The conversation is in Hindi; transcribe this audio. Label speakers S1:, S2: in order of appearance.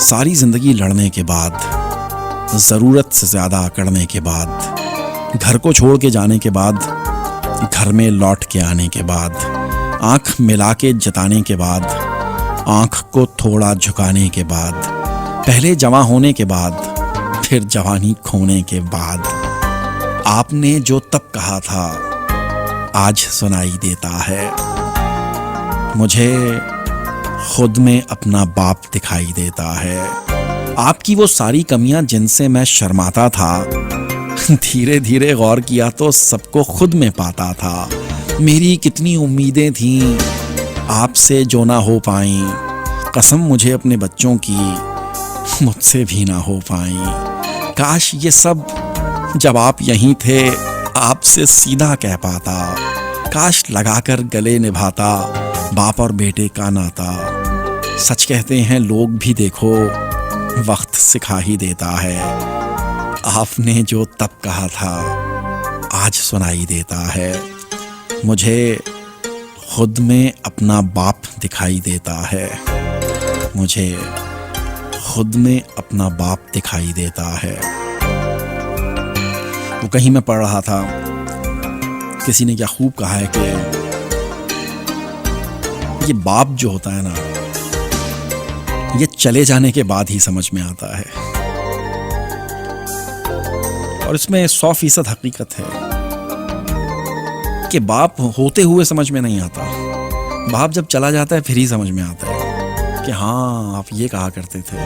S1: सारी जिंदगी लड़ने के बाद, ज़रूरत से ज़्यादा अकड़ने के बाद, घर को छोड़ के जाने के बाद, घर में लौट के आने के बाद, आंख मिला के जताने के बाद, आंख को थोड़ा झुकाने के बाद, पहले जवां होने के बाद, फिर जवानी खोने के बाद, आपने जो तब कहा था आज सुनाई देता है। मुझे खुद में अपना बाप दिखाई देता है। आपकी वो सारी कमियां जिनसे मैं शर्माता था, धीरे धीरे गौर किया तो सबको खुद में पाता था। मेरी कितनी उम्मीदें थीं आपसे जो ना हो पाई, कसम मुझे अपने बच्चों की मुझसे भी ना हो पाई। काश ये सब जब आप यहीं थे आपसे सीधा कह पाता, काश लगाकर गले निभाता बाप और बेटे का नाता। सच कहते हैं लोग भी, देखो वक्त सिखा ही देता है। आपने जो तब कहा था आज सुनाई देता है। मुझे खुद में अपना बाप दिखाई देता है। मुझे खुद में अपना बाप दिखाई देता है। वो कहीं मैं पढ़ रहा था, किसी ने क्या खूब कहा है कि ये बाप जो होता है ना, ये चले जाने के बाद ही समझ में आता है। और इसमें 100% हकीकत है कि बाप होते हुए समझ में नहीं आता। बाप जब चला जाता है फिर ही समझ में आता है कि हाँ आप ये कहा करते थे।